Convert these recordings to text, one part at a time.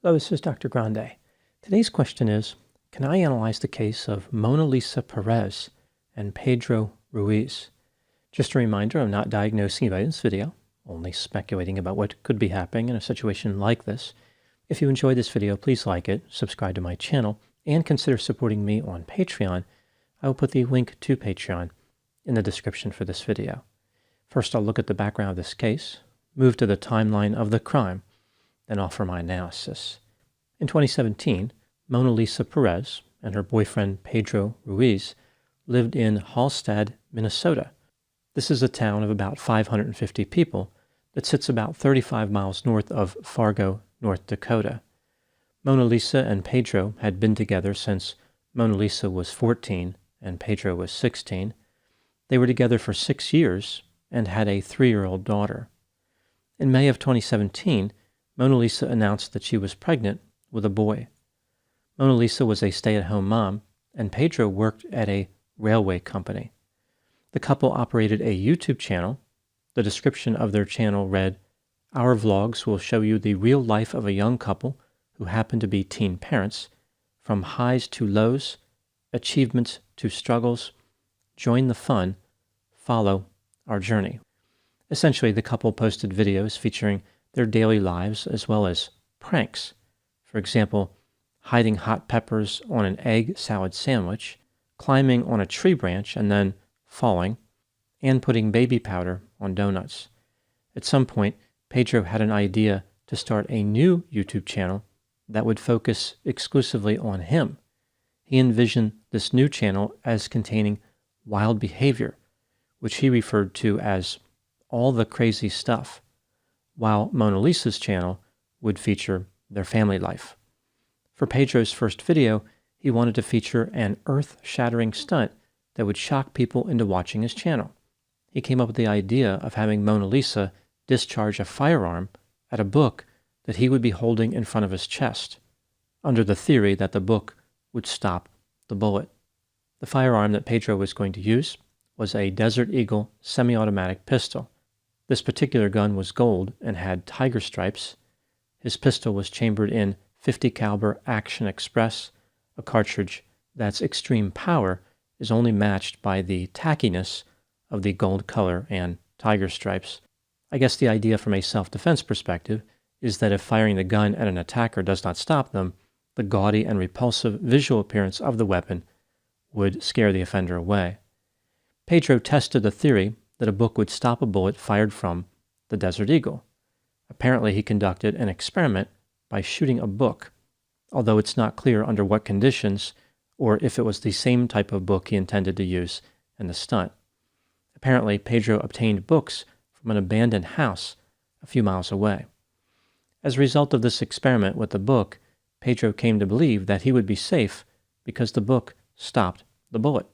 Hello, this is Dr. Grande. Today's question is, can I analyze the case of Monalisa Perez and Pedro Ruiz? Just a reminder, I'm not diagnosing anybody in this video, only speculating about what could be happening in a situation like this. If you enjoyed this video, please like it, subscribe to my channel, and consider supporting me on Patreon. I will put the link to Patreon in the description for this video. First, I'll look at the background of this case, move to the timeline of the crime, then offer my analysis. In 2017, Monalisa Perez and her boyfriend Pedro Ruiz lived in Hallstatt, Minnesota. This is a town of about 550 people that sits about 35 miles north of Fargo, North Dakota. Monalisa and Pedro had been together since Monalisa was 14 and Pedro was 16. They were together for 6 years and had a 3-year-old daughter. In May of 2017, Monalisa announced that she was pregnant with a boy. Monalisa was a stay-at-home mom, and Pedro worked at a railway company. The couple operated a YouTube channel. The description of their channel read, "Our vlogs will show you the real life of a young couple who happen to be teen parents, from highs to lows, achievements to struggles. Join the fun, follow our journey." Essentially, the couple posted videos featuring their daily lives as well as pranks. For example, hiding hot peppers on an egg salad sandwich, climbing on a tree branch and then falling, and putting baby powder on donuts. At some point, Pedro had an idea to start a new YouTube channel that would focus exclusively on him. He envisioned this new channel as containing wild behavior, which he referred to as all the crazy stuff, while Monalisa's channel would feature their family life. For Pedro's first video, he wanted to feature an earth-shattering stunt that would shock people into watching his channel. He came up with the idea of having Monalisa discharge a firearm at a book that he would be holding in front of his chest, under the theory that the book would stop the bullet. The firearm that Pedro was going to use was a Desert Eagle semi-automatic pistol. This particular gun was gold and had tiger stripes. His pistol was chambered in .50 caliber Action Express, a cartridge that's extreme power is only matched by the tackiness of the gold color and tiger stripes. I guess the idea from a self-defense perspective is that if firing the gun at an attacker does not stop them, the gaudy and repulsive visual appearance of the weapon would scare the offender away. Pedro tested the theory that a book would stop a bullet fired from the Desert Eagle. Apparently, he conducted an experiment by shooting a book, although it's not clear under what conditions or if it was the same type of book he intended to use in the stunt. Apparently, Pedro obtained books from an abandoned house a few miles away. As a result of this experiment with the book, Pedro came to believe that he would be safe because the book stopped the bullet.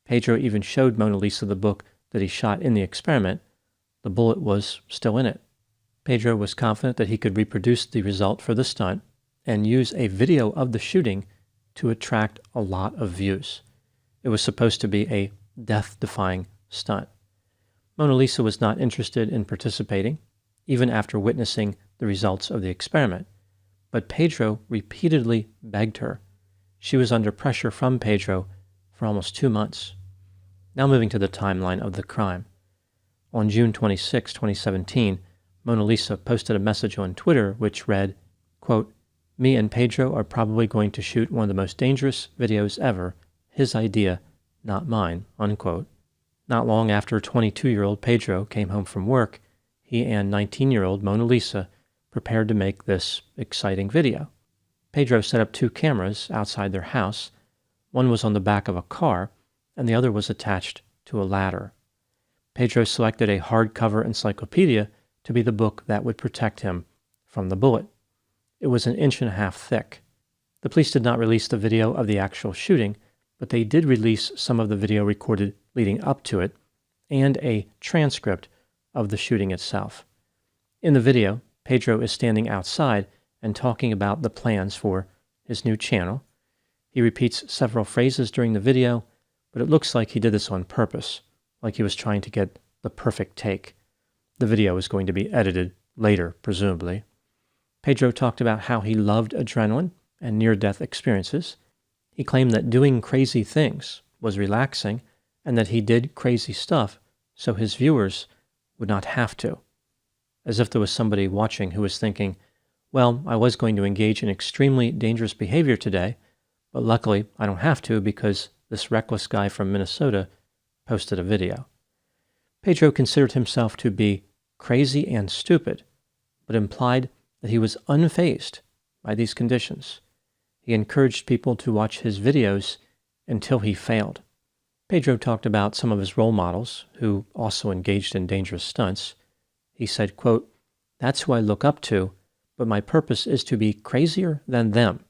Pedro even showed Monalisa the book that he shot in the experiment. The bullet was still in it. Pedro was confident that he could reproduce the result for the stunt and use a video of the shooting to attract a lot of views. It was supposed to be a death-defying stunt. Monalisa was not interested in participating, even after witnessing the results of the experiment, but Pedro repeatedly begged her. She was under pressure from Pedro for almost 2 months. Now moving to the timeline of the crime. On June 26, 2017, Monalisa posted a message on Twitter which read, quote, "Me and Pedro are probably going to shoot one of the most dangerous videos ever. His idea, not mine," unquote. Not long after 22-year-old Pedro came home from work, he and 19-year-old Monalisa prepared to make this exciting video. Pedro set up 2 cameras outside their house. One was on the back of a car, and the other was attached to a ladder. Pedro selected a hardcover encyclopedia to be the book that would protect him from the bullet. It was 1.5 inches thick. The police did not release the video of the actual shooting, but they did release some of the video recorded leading up to it and a transcript of the shooting itself. In the video, Pedro is standing outside and talking about the plans for his new channel. He repeats several phrases during the video, but it looks like he did this on purpose, like he was trying to get the perfect take. The video is going to be edited later, presumably. Pedro talked about how he loved adrenaline and near-death experiences. He claimed that doing crazy things was relaxing and that he did crazy stuff so his viewers would not have to. As if there was somebody watching who was thinking, well, I was going to engage in extremely dangerous behavior today, but luckily I don't have to because this reckless guy from Minnesota posted a video. Pedro considered himself to be crazy and stupid, but implied that he was unfazed by these conditions. He encouraged people to watch his videos until he failed. Pedro talked about some of his role models who also engaged in dangerous stunts. He said, quote, "That's who I look up to, but my purpose is to be crazier than them.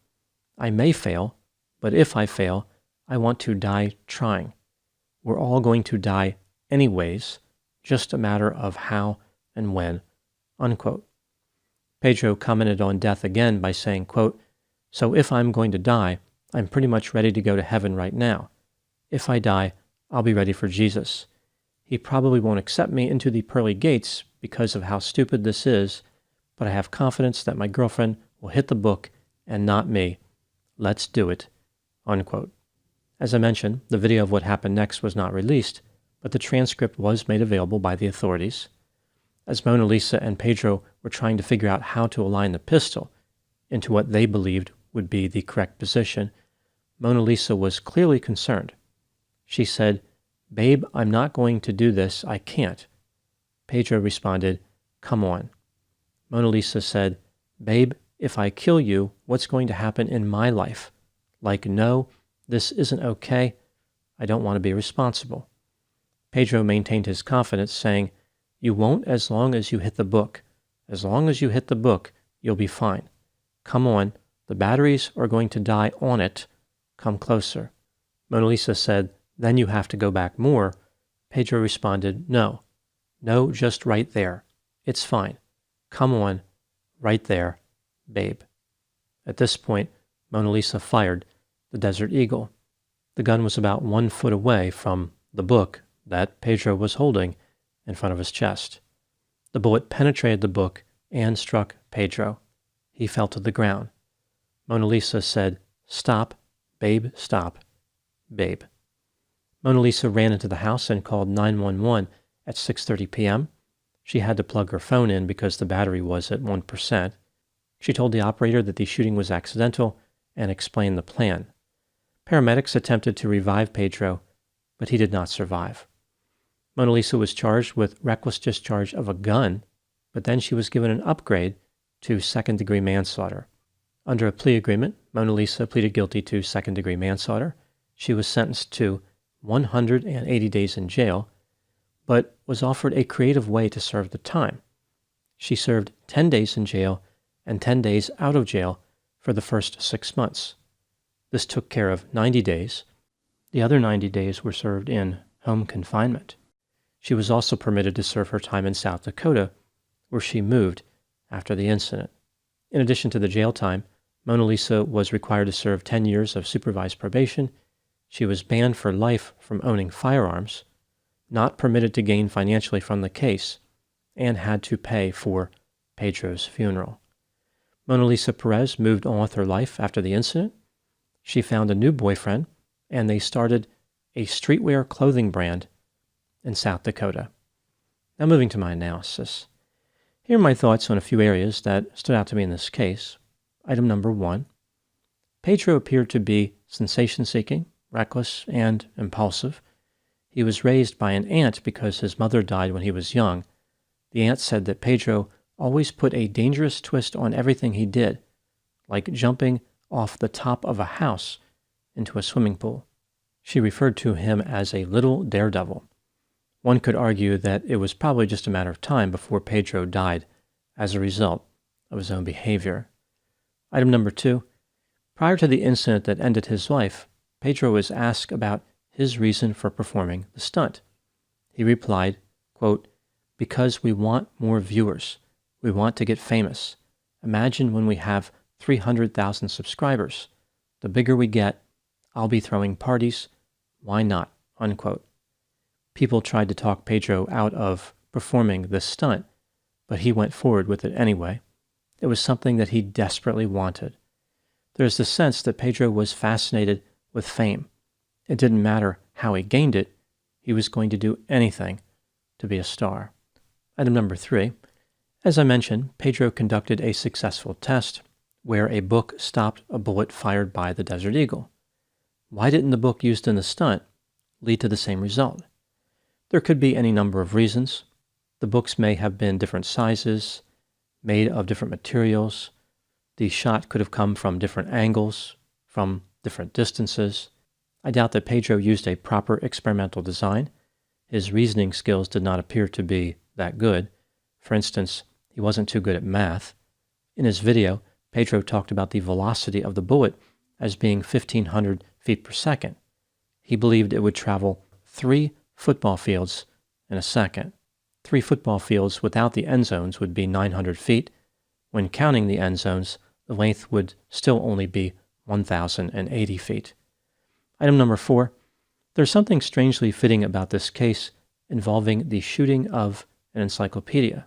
I may fail, but if I fail, I want to die trying. We're all going to die anyways, just a matter of how and when," unquote. Pedro commented on death again by saying, quote, "So if I'm going to die, I'm pretty much ready to go to heaven right now. If I die, I'll be ready for Jesus. He probably won't accept me into the pearly gates because of how stupid this is, but I have confidence that my girlfriend will hit the book and not me. Let's do it," unquote. As I mentioned, the video of what happened next was not released, but the transcript was made available by the authorities. As Monalisa and Pedro were trying to figure out how to align the pistol into what they believed would be the correct position, Monalisa was clearly concerned. She said, "Babe, I'm not going to do this. I can't." Pedro responded, "Come on." Monalisa said, "Babe, if I kill you, what's going to happen in my life? Like, no, this isn't okay. I don't want to be responsible." Pedro maintained his confidence, saying, "You won't as long as you hit the book. As long as you hit the book, you'll be fine. Come on, the batteries are going to die on it. Come closer." Monalisa said, "Then you have to go back more." Pedro responded, "No, just right there. It's fine. Come on, right there, babe." At this point, Monalisa fired the Desert Eagle. The gun was about 1 foot away from the book that Pedro was holding in front of his chest. The bullet penetrated the book and struck Pedro. He fell to the ground. Monalisa said, "Stop, babe, stop, babe." Monalisa ran into the house and called 911 at 6:30 p.m. She had to plug her phone in because the battery was at 1%. She told the operator that the shooting was accidental and explained the plan. Paramedics attempted to revive Pedro, but he did not survive. Monalisa was charged with reckless discharge of a gun, but then she was given an upgrade to second-degree manslaughter. Under a plea agreement, Monalisa pleaded guilty to second-degree manslaughter. She was sentenced to 180 days in jail, but was offered a creative way to serve the time. She served 10 days in jail and 10 days out of jail for the first 6 months. This took care of 90 days. The other 90 days were served in home confinement. She was also permitted to serve her time in South Dakota, where she moved after the incident. In addition to the jail time, Monalisa was required to serve 10 years of supervised probation. She was banned for life from owning firearms, not permitted to gain financially from the case, and had to pay for Pedro's funeral. Monalisa Perez moved on with her life after the incident. She found a new boyfriend, and they started a streetwear clothing brand in South Dakota. Now moving to my analysis. Here are my thoughts on a few areas that stood out to me in this case. Item number 1. Pedro appeared to be sensation-seeking, reckless, and impulsive. He was raised by an aunt because his mother died when he was young. The aunt said that Pedro always put a dangerous twist on everything he did, like jumping off the top of a house into a swimming pool. She referred to him as a little daredevil. One could argue that it was probably just a matter of time before Pedro died as a result of his own behavior. Item number 2. Prior to the incident that ended his life, Pedro was asked about his reason for performing the stunt. He replied, quote, "Because we want more viewers. We want to get famous. Imagine when we have 300,000 subscribers. The bigger we get, I'll be throwing parties. Why not?" Unquote. People tried to talk Pedro out of performing this stunt, but he went forward with it anyway. It was something that he desperately wanted. There's the sense that Pedro was fascinated with fame. It didn't matter how he gained it, he was going to do anything to be a star. Item number 3. As I mentioned, Pedro conducted a successful test where a book stopped a bullet fired by the Desert Eagle. Why didn't the book used in the stunt lead to the same result? There could be any number of reasons. The books may have been different sizes, made of different materials. The shot could have come from different angles, from different distances. I doubt that Pedro used a proper experimental design. His reasoning skills did not appear to be that good. For instance, he wasn't too good at math. In his video, Pedro talked about the velocity of the bullet as being 1,500 feet per second. He believed it would travel 3 football fields in a second. 3 football fields without the end zones would be 900 feet. When counting the end zones, the length would still only be 1,080 feet. Item number 4. There's something strangely fitting about this case involving the shooting of an encyclopedia.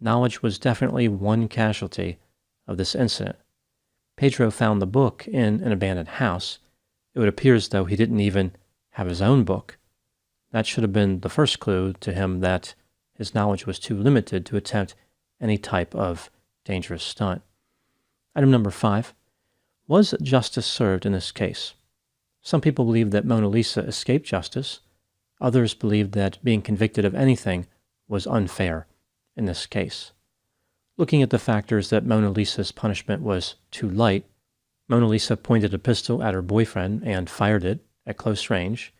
Knowledge was definitely one casualty of this incident. Pedro found the book in an abandoned house. It would appear as though he didn't even have his own book. That should have been the first clue to him that his knowledge was too limited to attempt any type of dangerous stunt. Item number 5. Was justice served in this case? Some people believe that Monalisa escaped justice. Others believe that being convicted of anything was unfair in this case. Looking at the factors that Monalisa's punishment was too light, Monalisa pointed a pistol at her boyfriend and fired it at close range.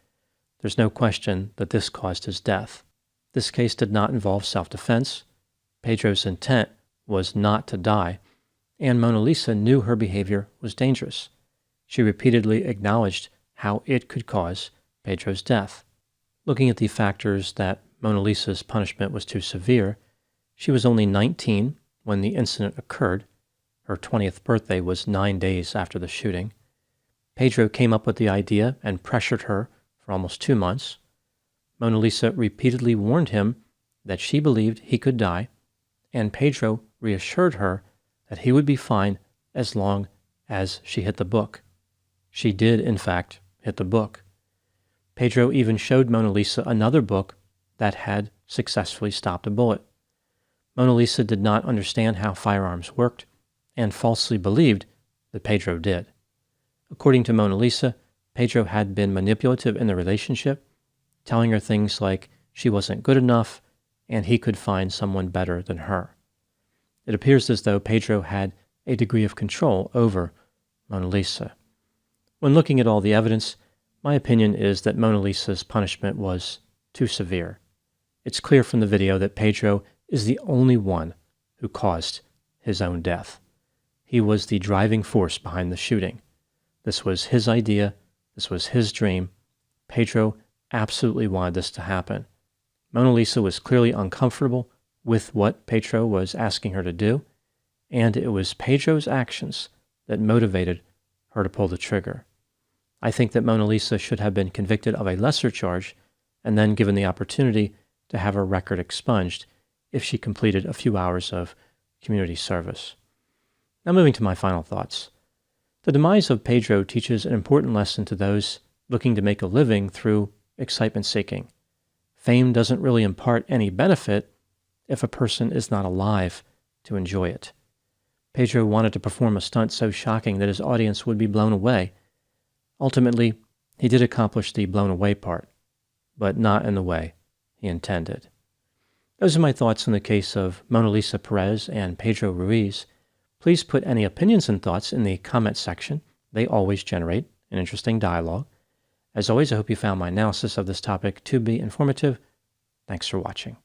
There's no question that this caused his death. This case did not involve self-defense. Pedro's intent was not to die, and Monalisa knew her behavior was dangerous. She repeatedly acknowledged how it could cause Pedro's death. Looking at the factors that Monalisa's punishment was too severe, she was only 19 when the incident occurred. Her 20th birthday was 9 days after the shooting. Pedro came up with the idea and pressured her for almost 2 months. Monalisa repeatedly warned him that she believed he could die, and Pedro reassured her that he would be fine as long as she hit the book. She did, in fact, hit the book. Pedro even showed Monalisa another book that had successfully stopped a bullet. Monalisa did not understand how firearms worked and falsely believed that Pedro did. According to Monalisa, Pedro had been manipulative in the relationship, telling her things like she wasn't good enough and he could find someone better than her. It appears as though Pedro had a degree of control over Monalisa. When looking at all the evidence, my opinion is that Monalisa's punishment was too severe. It's clear from the video that Pedro is the only one who caused his own death. He was the driving force behind the shooting. This was his idea. This was his dream. Pedro absolutely wanted this to happen. Monalisa was clearly uncomfortable with what Pedro was asking her to do, and it was Pedro's actions that motivated her to pull the trigger. I think that Monalisa should have been convicted of a lesser charge and then given the opportunity to have her record expunged if she completed a few hours of community service. Now moving to my final thoughts. The demise of Pedro teaches an important lesson to those looking to make a living through excitement seeking. Fame doesn't really impart any benefit if a person is not alive to enjoy it. Pedro wanted to perform a stunt so shocking that his audience would be blown away. Ultimately, he did accomplish the blown away part, but not in the way he intended. Those are my thoughts on the case of Monalisa Perez and Pedro Ruiz. Please put any opinions and thoughts in the comment section. They always generate an interesting dialogue. As always, I hope you found my analysis of this topic to be informative. Thanks for watching.